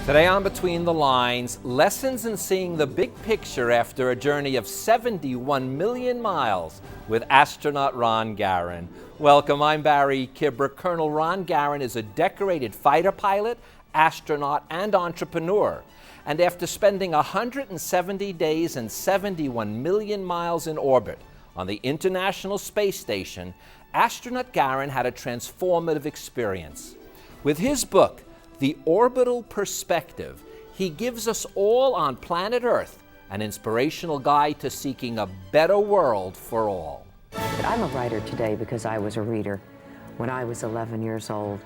Today on Between the Lines, lessons in seeing the big picture after a journey of 71 million miles with astronaut Ron Garan. Welcome, I'm Barry Kibrick. Colonel Ron Garan is a decorated fighter pilot, astronaut, and entrepreneur. And after spending 170 days and 71 million miles in orbit on the International Space Station, astronaut Garan had a transformative experience. With his book, The Orbital Perspective, he gives us all on planet Earth an inspirational guide to seeking a better world for all. I'm a writer today because I was a reader when I was 11 years old,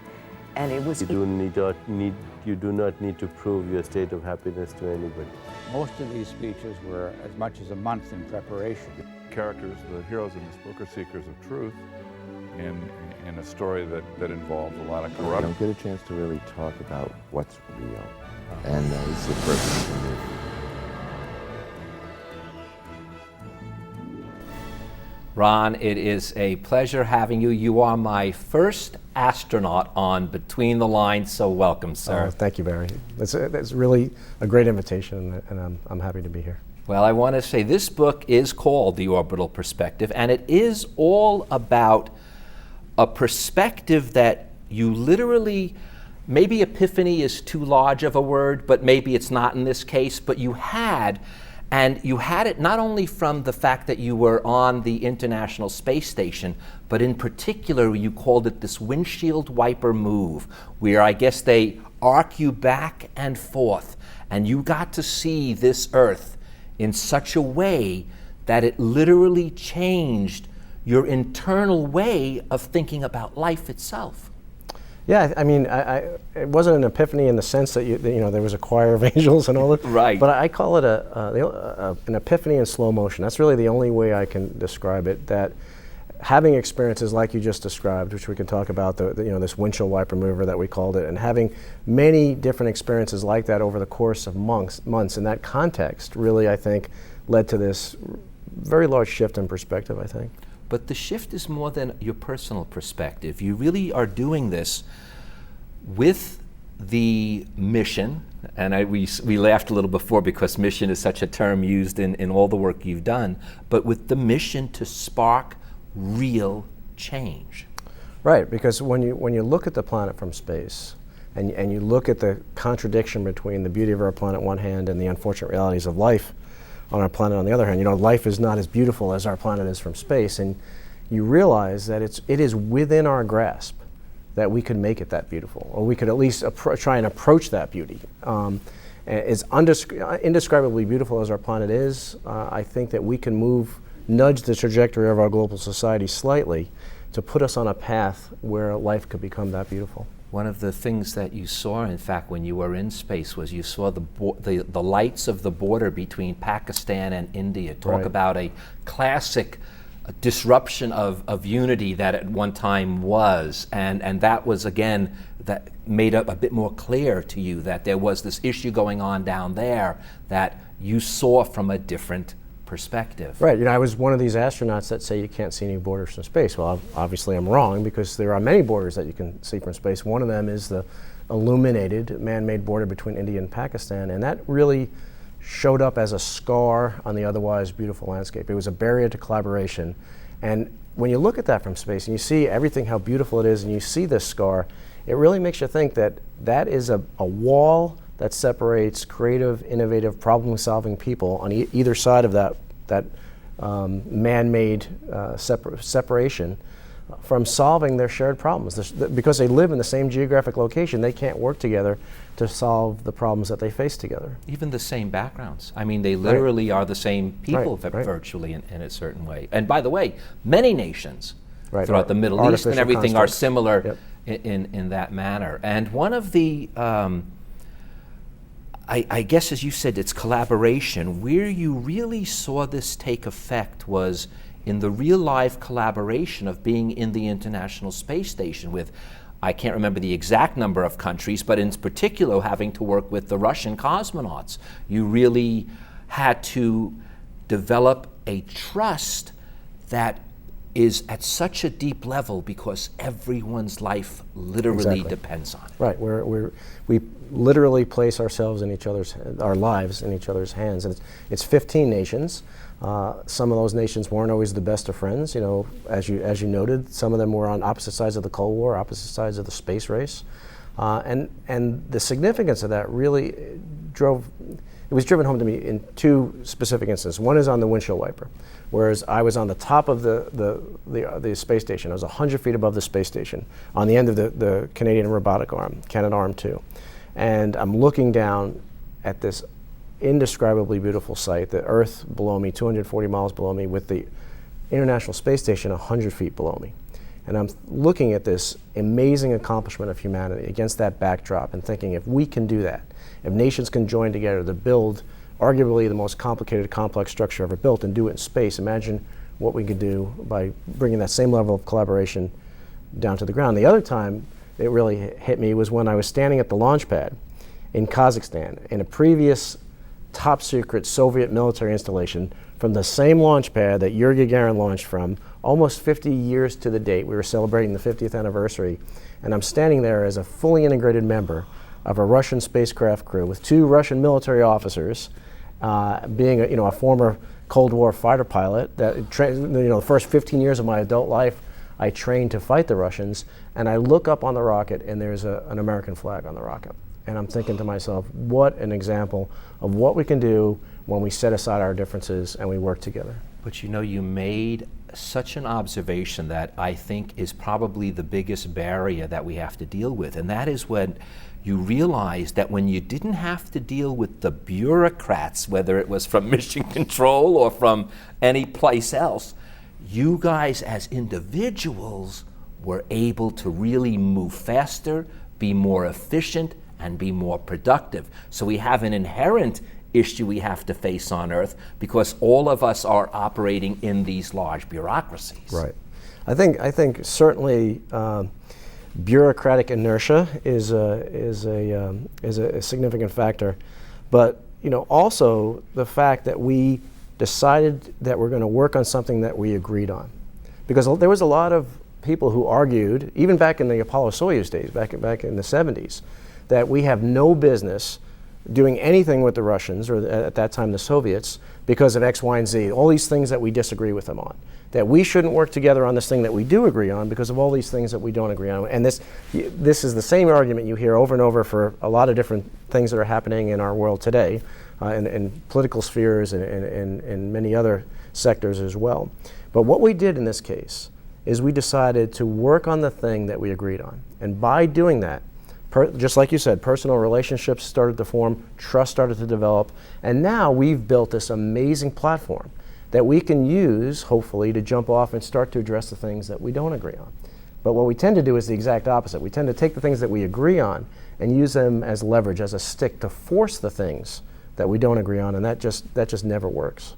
and it was... You do not need to prove your state of happiness to anybody. Most of these speeches were as much as a month in preparation. Characters, the heroes in this book, are seekers of truth in a story that involves a lot of You corruption. don't get a chance to really talk about what's real, and it's the purpose for me. Ron, it is a pleasure having you. You are my first astronaut on Between the Lines, so welcome, sir. Oh, thank you, Barry. It's really a great invitation, and I'm happy to be here. Well, I want to say this book is called The Orbital Perspective, and it is all about a perspective that you literally, maybe epiphany is too large of a word, but maybe it's not in this case, but you had it not only from the fact that you were on the International Space Station, but in particular you called it this windshield wiper move, where I guess they arc you back and forth, and you got to see this Earth in such a way that it literally changed your internal way of thinking about life itself. Yeah, I mean, it wasn't an epiphany in the sense that there was a choir of angels and all that. Right. But I call it an epiphany in slow motion. That's really the only way I can describe it. That having experiences like you just described, which we can talk about, this windshield wiper mover that we called it, and having many different experiences like that over the course of months in that context, really, I think, led to this very large shift in perspective, I think. But the shift is more than your personal perspective. You really are doing this with the mission, and we laughed a little before because mission is such a term used in all the work you've done, but with the mission to spark real change. Right, because when you look at the planet from space, and you look at the contradiction between the beauty of our planet on one hand and the unfortunate realities of life on our planet on the other hand, life is not as beautiful as our planet is from space, and you realize that it is within our grasp that we could make it that beautiful, or we could at least try and approach that beauty. As indescribably beautiful as our planet is, I think that we can nudge the trajectory of our global society slightly to put us on a path where life could become that beautiful. One of the things that you saw, in fact, when you were in space was you saw the lights of the border between Pakistan and India. Talk Right. about a classic disruption of unity that at one time was, and that was, again, that made up a bit more clear to you that there was this issue going on down there that you saw from a different perspective. Right, I was one of these astronauts that say you can't see any borders from space. Well, obviously I'm wrong, because there are many borders that you can see from space. One of them is the illuminated man-made border between India and Pakistan, and that really showed up as a scar on the otherwise beautiful landscape. It was a barrier to collaboration, and when you look at that from space and you see everything, how beautiful it is, and you see this scar, it really makes you think that that is a wall that separates creative, innovative, problem-solving people on either side of that man-made separation from solving their shared problems. Because they live in the same geographic location, they can't work together to solve the problems that they face together. Even the same backgrounds. I mean, they literally are the same people Right. virtually in a certain way. And by the way, many nations Right. throughout the Middle East and Artificial everything are constructs. similar Yep. in that manner. And one of the I guess, as you said, it's collaboration. Where you really saw this take effect was in the real life collaboration of being in the International Space Station with, I can't remember the exact number of countries, but in particular having to work with the Russian cosmonauts. You really had to develop a trust that is at such a deep level because everyone's life literally depends on it. Right, we literally place ourselves in our lives in each other's hands. And it's 15 nations. Some of those nations weren't always the best of friends. You know, as you noted, some of them were on opposite sides of the Cold War, opposite sides of the space race. And the significance of that really was driven home to me in two specific instances. One is on the windshield wiper, whereas I was on the top of the space station. I was 100 feet above the space station on the end of the Canadian robotic arm, Canadarm2. And I'm looking down at this indescribably beautiful sight, the Earth below me, 240 miles below me, with the International Space Station 100 feet below me. And I'm looking at this amazing accomplishment of humanity against that backdrop and thinking, if we can do that, if nations can join together to build arguably the most complicated, complex structure ever built and do it in space, imagine what we could do by bringing that same level of collaboration down to the ground. The other time it really hit me was when I was standing at the launch pad in Kazakhstan in a previous top secret Soviet military installation from the same launch pad that Yuri Gagarin launched from, almost 50 years to the date. We were celebrating the 50th anniversary, and I'm standing there as a fully integrated member of a Russian spacecraft crew with two Russian military officers, being a former Cold War fighter pilot. The first 15 years of my adult life, I trained to fight the Russians, and I look up on the rocket, and there's an American flag on the rocket. And I'm thinking to myself, what an example of what we can do when we set aside our differences and we work together. But you know, you made such an observation that I think is probably the biggest barrier that we have to deal with, and that is when you realize that when you didn't have to deal with the bureaucrats, whether it was from Mission Control or from any place else, you guys as individuals were able to really move faster, be more efficient, and be more productive. So we have an inherent issue we have to face on Earth because all of us are operating in these large bureaucracies. Right. I think certainly bureaucratic inertia is a significant factor, but also the fact that we decided that we're going to work on something that we agreed on, because there was a lot of people who argued, even back in the Apollo-Soyuz days, back in the 70s, that we have no business doing anything with the Russians, or at that time the Soviets, because of X, Y, and Z, all these things that we disagree with them on. That we shouldn't work together on this thing that we do agree on because of all these things that we don't agree on. And this is the same argument you hear over and over for a lot of different things that are happening in our world today, in political spheres and in many other sectors as well. But what we did in this case is we decided to work on the thing that we agreed on. And by doing that, just like you said, personal relationships started to form, trust started to develop, and now we've built this amazing platform that we can use, hopefully, to jump off and start to address the things that we don't agree on. But what we tend to do is the exact opposite. We tend to take the things that we agree on and use them as leverage, as a stick to force the things that we don't agree on, and that just never works.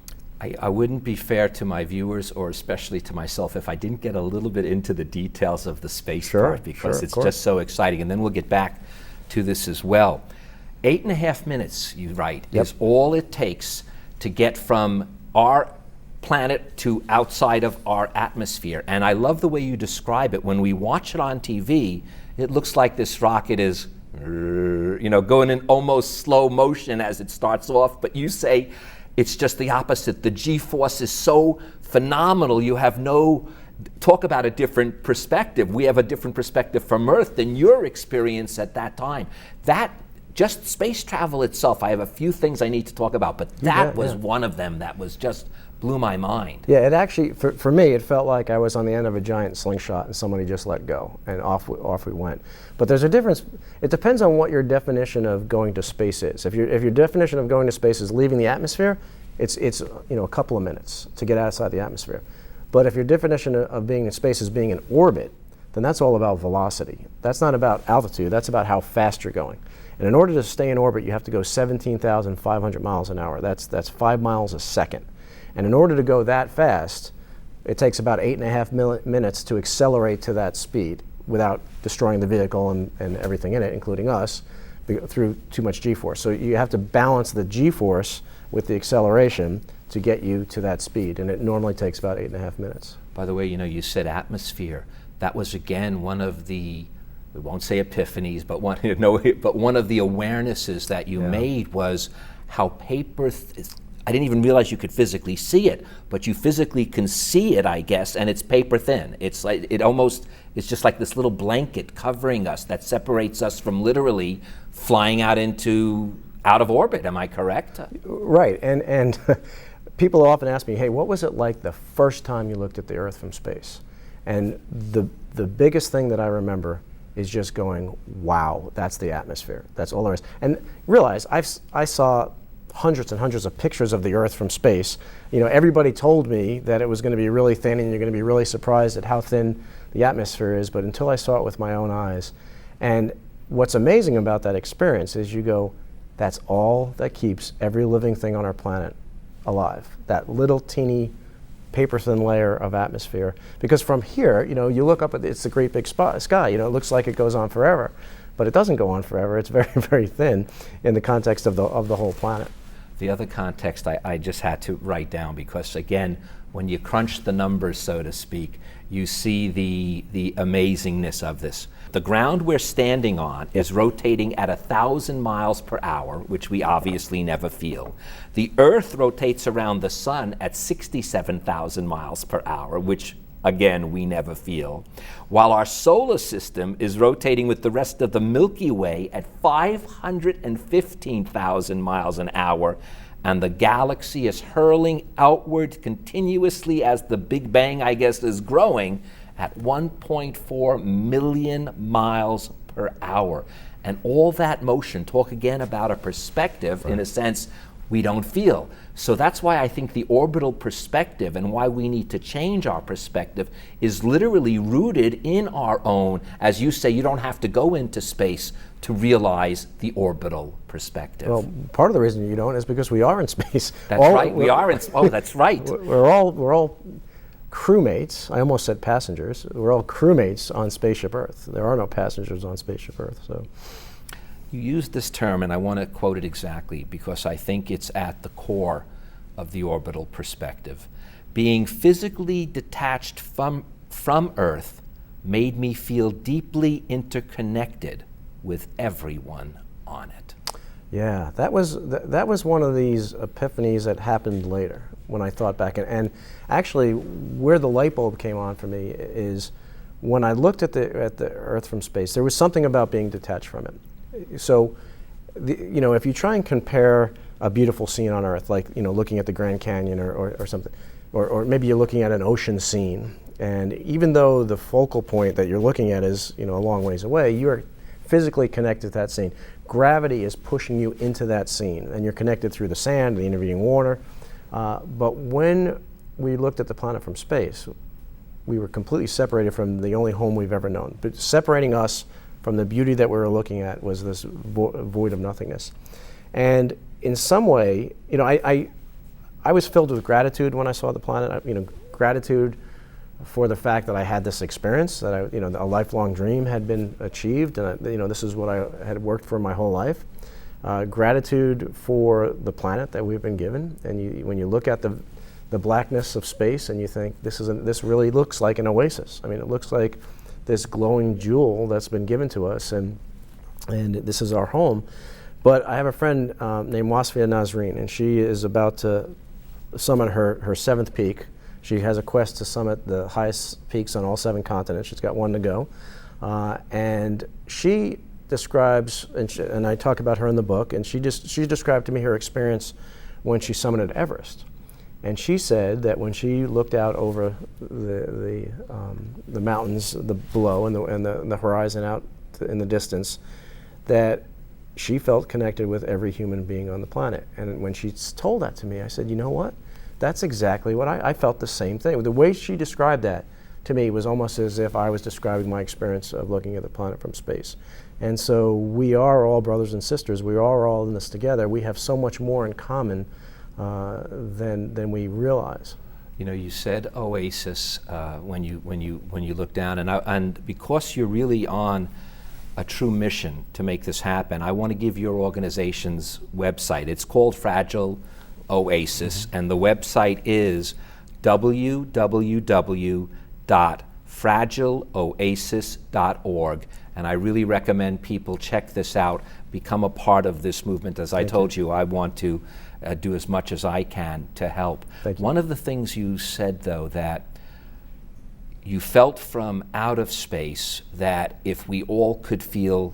I wouldn't be fair to my viewers, or especially to myself, if I didn't get a little bit into the details of the space part, because it's just so exciting. And then we'll get back to this as well. 8.5 minutes, you write, is all it takes to get from our planet to outside of our atmosphere. And I love the way you describe it. When we watch it on TV, it looks like this rocket is going in almost slow motion as it starts off, but you say it's just the opposite. The G-force is so phenomenal. You have talk about a different perspective. We have a different perspective from Earth than your experience at that time. That, just space travel itself, I have a few things I need to talk about, but that was one of them that was just blew my mind. Yeah, it actually, for me, it felt like I was on the end of a giant slingshot and somebody just let go, and off we went. But there's a difference. It depends on what your definition of going to space is. If your definition of going to space is leaving the atmosphere, it's a couple of minutes to get outside the atmosphere. But if your definition of being in space is being in orbit, then that's all about velocity. That's not about altitude. That's about how fast you're going. And in order to stay in orbit, you have to go 17,500 miles an hour. That's 5 miles a second. And in order to go that fast, it takes about 8.5 minutes to accelerate to that speed without destroying the vehicle and everything in it, including us, through too much G-force. So you have to balance the G-force with the acceleration to get you to that speed, and it normally takes about 8.5 minutes. By the way, you said atmosphere. That was again one of the, we won't say epiphanies, but one of the awarenesses that you made was how paper. I didn't even realize you could physically see it, but you physically can see it, I guess, and it's paper thin. It's like it's just like this little blanket covering us that separates us from literally flying out of orbit. Am I correct? Right, and people often ask me, hey, what was it like the first time you looked at the Earth from space? And the biggest thing that I remember is just going, wow, that's the atmosphere. That's all there is. And realize, I saw hundreds and hundreds of pictures of the Earth from space. Everybody told me that it was going to be really thin and you're going to be really surprised at how thin the atmosphere is, but until I saw it with my own eyes. And what's amazing about that experience is you go, that's all that keeps every living thing on our planet alive. That little teeny paper thin layer of atmosphere. Because from here, you look up at it's the great big sky. It looks like it goes on forever, but it doesn't go on forever. It's very, very thin in the context of the whole planet. The other context I just had to write down because, again, when you crunch the numbers, so to speak, you see the amazingness of this. The ground we're standing on is rotating at 1,000 miles per hour, which we obviously never feel. The Earth rotates around the sun at 67,000 miles per hour, which again, we never feel, while our solar system is rotating with the rest of the Milky Way at 515,000 miles an hour, and the galaxy is hurling outward continuously as the Big Bang, I guess, is growing at 1.4 million miles per hour. And all that motion, talk again about a perspective, in a sense, we don't feel. So that's why I think the orbital perspective and why we need to change our perspective is literally rooted in our own, as you say, you don't have to go into space to realize the orbital perspective. Well, part of the reason you don't is because we are in space. That's right, we are in space. Oh, that's right. We're all crewmates. I almost said passengers. We're all crewmates on Spaceship Earth. There are no passengers on Spaceship Earth. So. You used this term, and I want to quote it exactly because I think it's at the core of the orbital perspective. Being physically detached from Earth made me feel deeply interconnected with everyone on it. Yeah, that was one of these epiphanies that happened later when I thought back. And actually, where the light bulb came on for me is when I looked at the Earth from space, there was something about being detached from it. So, if you try and compare a beautiful scene on Earth, like looking at the Grand Canyon or something, or maybe you're looking at an ocean scene, and even though the focal point that you're looking at is a long ways away, you are physically connected to that scene. Gravity is pushing you into that scene, and you're connected through the sand, the intervening water. But when we looked at the planet from space, we were completely separated from the only home we've ever known. But separating us from the beauty that we were looking at was this void of nothingness. And in some way, I was filled with gratitude when I saw the planet. Gratitude for the fact that I had this experience, that a lifelong dream had been achieved, and this is what I had worked for my whole life. Gratitude for the planet that we've been given, and when you look at the blackness of space, and you think this really looks like an oasis. I mean, it looks like this glowing jewel that's been given to us, and this is our home. But I have a friend named Wasfia Nazreen, and she is about to summit her 7th peak. She has a quest to summit the highest peaks on all 7 continents. She's got 1 to go. And she describes, and I talk about her in the book, and she described to me her experience when she summited Everest. And she said that when she looked out over the mountains below and the horizon out in the distance, that she felt connected with every human being on the planet. And when she told that to me, I said, you know what? That's exactly what I felt the same thing. The way she described that to me was almost as if I was describing my experience of looking at the planet from space. And so we are all brothers and sisters. We are all in this together. We have so much more in common than we realize. You said oasis when you look down, and because you're really on a true mission to make this happen, I want to give your organization's website. It's called Fragile Oasis, and the website is www.fragileoasis.org. And I really recommend people check this out, become a part of this movement. As I told you, I want to do as much as I can to help. Thank you. One of the things you said, though, that you felt from out of space that if we all could feel,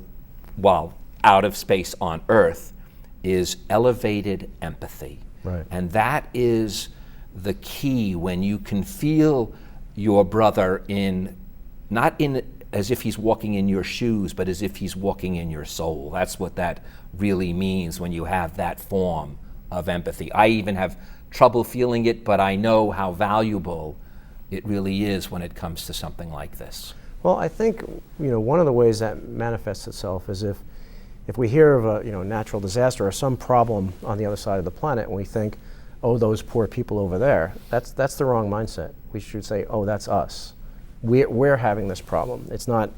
well, out of space on Earth, is elevated empathy. Right. And that is the key when you can feel your brother not in as if he's walking in your shoes, but as if he's walking in your soul. That's what that really means when you have that form of empathy. I even have trouble feeling it, but I know how valuable it really is when it comes to something like this. Well, I think one of the ways that manifests itself is if we hear of a natural disaster or some problem on the other side of the planet, and we think, oh, those poor people over there, that's the wrong mindset. We should say, oh, that's us. We're having this problem. It's not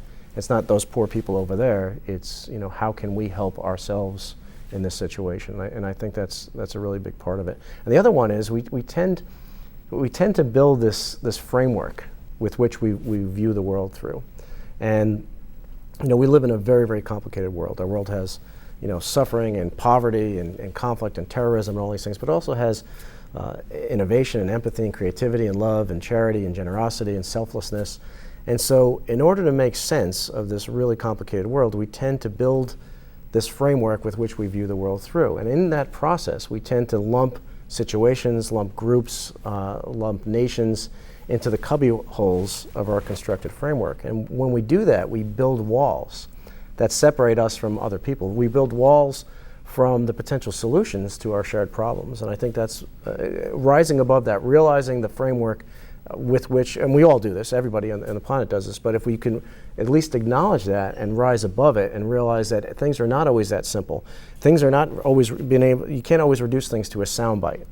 those poor people over there. It's how can we help ourselves in this situation? And I think that's a really big part of it. And the other one is we tend to build this framework with which we view the world through. And we live in a very, very complicated world. Our world has suffering and poverty and conflict and terrorism and all these things, but it also has innovation and empathy and creativity and love and charity and generosity and selflessness. And so in order to make sense of this really complicated world, we tend to build this framework with which we view the world through. And in that process, we tend to lump situations, lump groups, lump nations into the cubby holes of our constructed framework. And when we do that, we build walls that separate us from other people. We build walls from the potential solutions to our shared problems. And I think that's rising above that, realizing the framework with which, and we all do this, everybody on the planet does this, but if we can at least acknowledge that and rise above it and realize that things are not always that simple. Things are not always you can't always reduce things to a soundbite.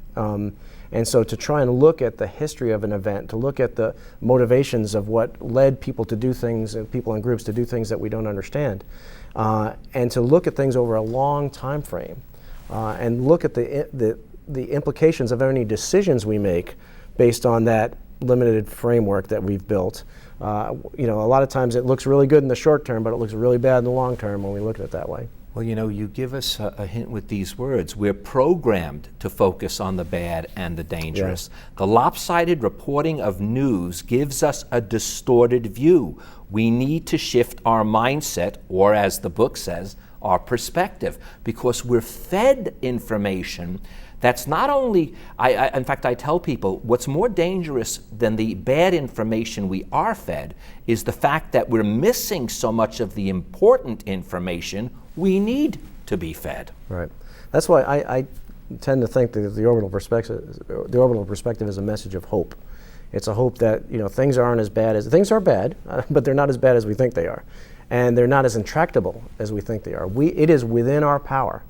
And so to try and look at the history of an event, to look at the motivations of what led people to do things and people in groups to do things that we don't understand, and to look at things over a long time frame, and look at the implications of any decisions we make based on that limited framework that we've built. A lot of times it looks really good in the short term, but it looks really bad in the long term when we look at it that way. Well, you give us a hint with these words. We're programmed to focus on the bad and the dangerous. Yeah. The lopsided reporting of news gives us a distorted view. We need to shift our mindset, or as the book says, our perspective, because we're fed information that's not only, in fact, I tell people, what's more dangerous than the bad information we are fed is the fact that we're missing so much of the important information we need to be fed. Right. That's why I tend to think that the orbital perspective is a message of hope. It's a hope that things aren't as bad as things are bad, but they're not as bad as we think they are, and they're not as intractable as we think they are. It is within our power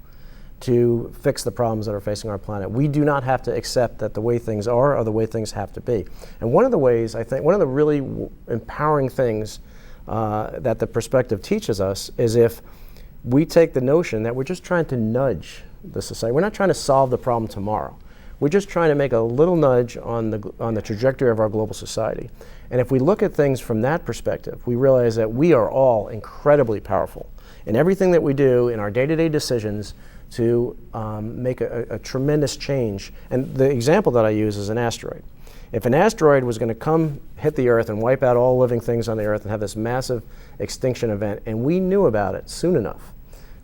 to fix the problems that are facing our planet. We do not have to accept that the way things are the way things have to be. And one of the ways, I think, one of the really empowering things that the perspective teaches us is if we take the notion that we're just trying to nudge the society. We're not trying to solve the problem tomorrow. We're just trying to make a little nudge on the trajectory of our global society. And if we look at things from that perspective, we realize that we are all incredibly powerful in everything that we do, in our day-to-day decisions, to make a tremendous change. And the example that I use is an asteroid. If an asteroid was going to come hit the Earth and wipe out all living things on the Earth and have this massive extinction event, and we knew about it soon enough,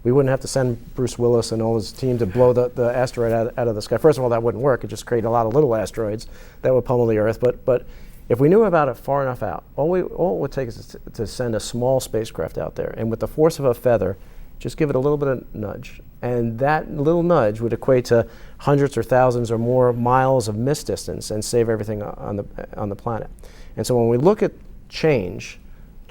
we wouldn't have to send Bruce Willis and all his team to blow the asteroid out of the sky. First of all, that wouldn't work. It just created a lot of little asteroids that would pummel the Earth. But if we knew about it far enough out, all it would take is to send a small spacecraft out there, and with the force of a feather, just give it a little bit of nudge. And that little nudge would equate to hundreds or thousands or more miles of mist distance and save everything on the planet. And so when we look at change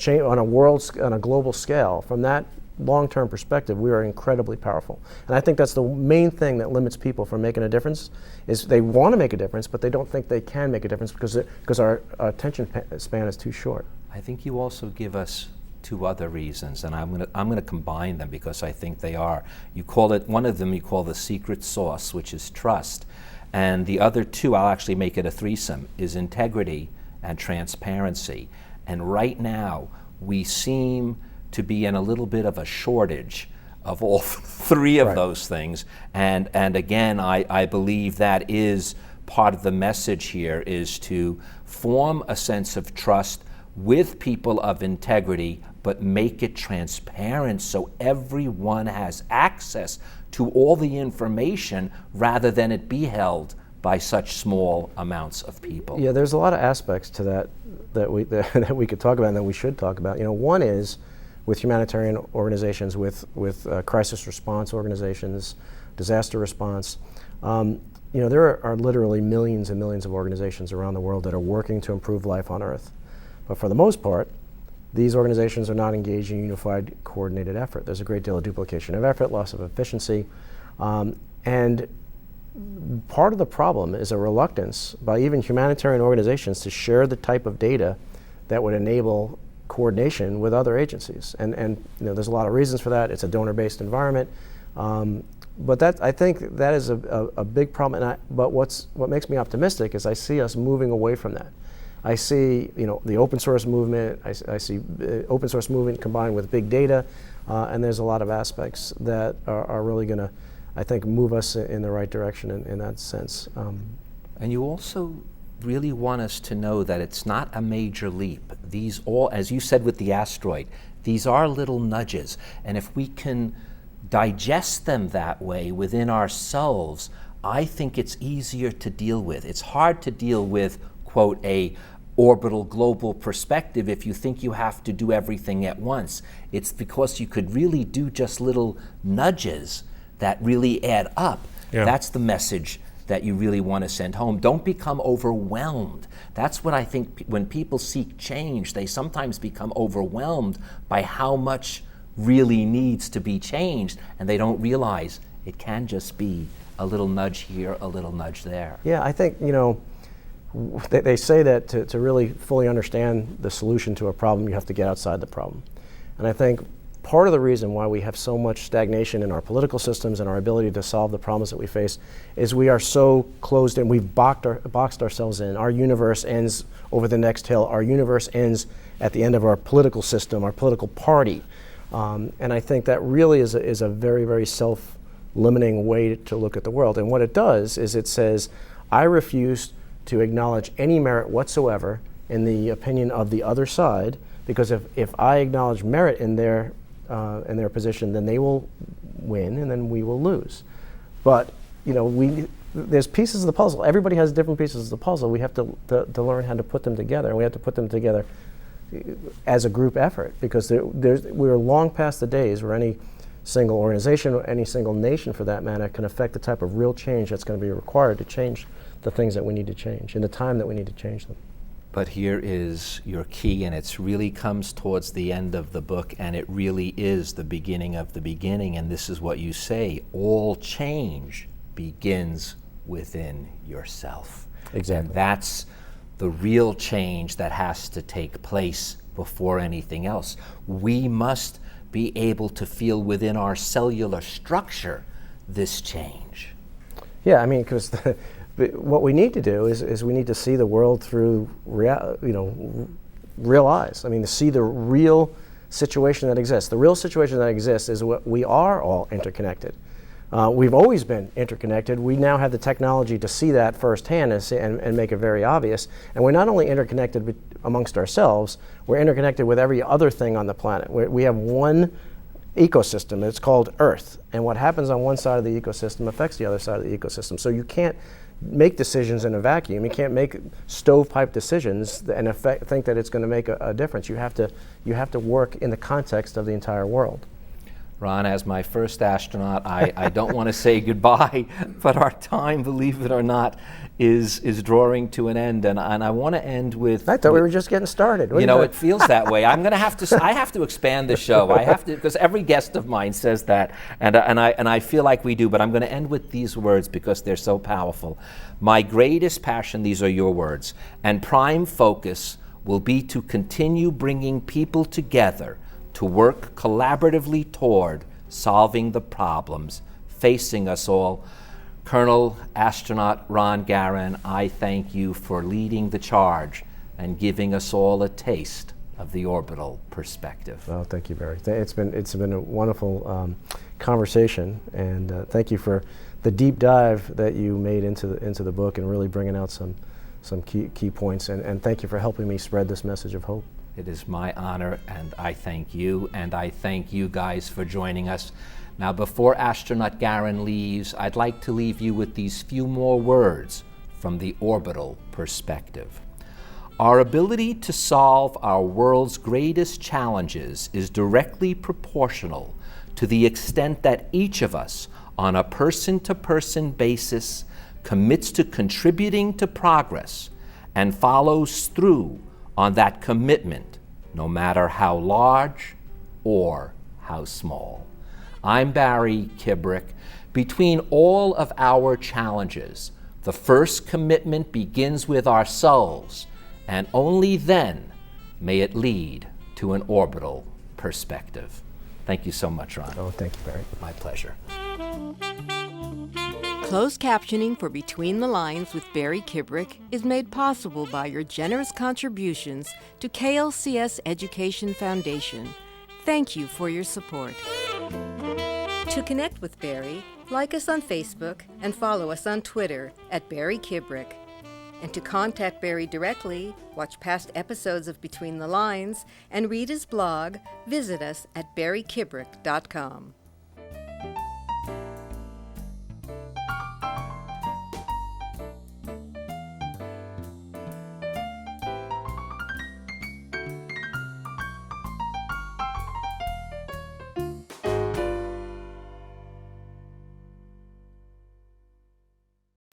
on a global scale, from that long-term perspective, we are incredibly powerful. And I think that's the main thing that limits people from making a difference, is they want to make a difference, but they don't think they can make a difference because our attention span is too short. I think you also give us two other reasons, and I'm gonna combine them because I think they are. You call it, one of them you call the secret sauce, which is trust, and the other two, I'll actually make it a threesome, is integrity and transparency. And right now, we seem to be in a little bit of a shortage of all three of those things. And again, I believe that is part of the message here, is to form a sense of trust with people of integrity, but make it transparent so everyone has access to all the information rather than it be held by such small amounts of people. Yeah, there's a lot of aspects to that we could talk about and that we should talk about. One is with humanitarian organizations, with crisis response organizations, disaster response. There are literally millions and millions of organizations around the world that are working to improve life on Earth. But for the most part, these organizations are not engaged in unified, coordinated effort. There's a great deal of duplication of effort, loss of efficiency, and part of the problem is a reluctance by even humanitarian organizations to share the type of data that would enable coordination with other agencies. And there's a lot of reasons for that. It's a donor-based environment. But I think that is a big problem. But what makes me optimistic is I see us moving away from that. I see the open source movement. I see open source movement combined with big data, and there's a lot of aspects that are really going to, I think, move us in the right direction in that sense. And you also really want us to know that it's not a major leap. These all, as you said with the asteroid, these are little nudges. And if we can digest them that way within ourselves, I think it's easier to deal with. It's hard to deal with, quote, a orbital global perspective if you think you have to do everything at once. It's because you could really do just little nudges that really add up. Yeah. That's the message that you really want to send home. Don't become overwhelmed. That's what I think when people seek change, they sometimes become overwhelmed by how much really needs to be changed, and they don't realize it can just be a little nudge here, a little nudge there. Yeah, I think, they say that to really fully understand the solution to a problem, you have to get outside the problem. And I think part of the reason why we have so much stagnation in our political systems and our ability to solve the problems that we face is we are so closed in. We've boxed ourselves in. Our universe ends over the next hill. Our universe ends at the end of our political system, our political party. And I think that really is a very, very self-limiting way to look at the world. And what it does is it says, I refuse to acknowledge any merit whatsoever in the opinion of the other side, because if I acknowledge merit in their position, then they will win and then we will lose. But there's pieces of the puzzle. Everybody has different pieces of the puzzle. We have to learn how to put them together, and we have to put them together as a group effort, because we're long past the days where any single organization or any single nation, for that matter, can affect the type of real change that's going to be required to change the things that we need to change in the time that we need to change them. But here is your key, and it really comes towards the end of the book, and it really is the beginning of the beginning, and this is what you say: all change begins within yourself. Exactly. And that's the real change that has to take place before anything else. We must be able to feel within our cellular structure this change. Yeah, I mean, because what we need to do is we need to see the world through real eyes. I mean, to see the real situation that exists. The real situation that exists is what we are all interconnected. We've always been interconnected. We now have the technology to see that firsthand and make it very obvious. And we're not only interconnected amongst ourselves, we're interconnected with every other thing on the planet. We have one ecosystem. It's called Earth. And what happens on one side of the ecosystem affects the other side of the ecosystem. So you can't make decisions in a vacuum. You can't make stovepipe decisions and think that it's going to make a difference. You have to work in the context of the entire world. Ron, as my first astronaut, I don't want to say goodbye, but our time, believe it or not, is drawing to an end, and I want to end with. I thought we were just getting started. It feels that way. I'm going to have to. I have to expand the show. I have to, because every guest of mine says that, and I feel like we do. But I'm going to end with these words because they're so powerful. My greatest passion. These are your words, and prime focus will be to continue bringing people together to work collaboratively toward solving the problems facing us all. Colonel Astronaut Ron Garan, I thank you for leading the charge and giving us all a taste of the orbital perspective. Well, thank you, Barry. It's been a wonderful conversation, and thank you for the deep dive that you made into the book and really bringing out some key points. And thank you for helping me spread this message of hope. It is my honor, and I thank you, and I thank you guys for joining us. Now, before Astronaut Garan leaves, I'd like to leave you with these few more words from the orbital perspective. Our ability to solve our world's greatest challenges is directly proportional to the extent that each of us, on a person-to-person basis, commits to contributing to progress and follows through on that commitment, no matter how large or how small. I'm Barry Kibrick. Between all of our challenges, the first commitment begins with ourselves, and only then may it lead to an orbital perspective. Thank you so much, Ron. Oh, thank you, Barry. My pleasure. Closed captioning for Between the Lines with Barry Kibrick is made possible by your generous contributions to KLCS Education Foundation. Thank you for your support. To connect with Barry, like us on Facebook and follow us on Twitter at Barry Kibrick. And to contact Barry directly, watch past episodes of Between the Lines, and read his blog, visit us at barrykibrick.com.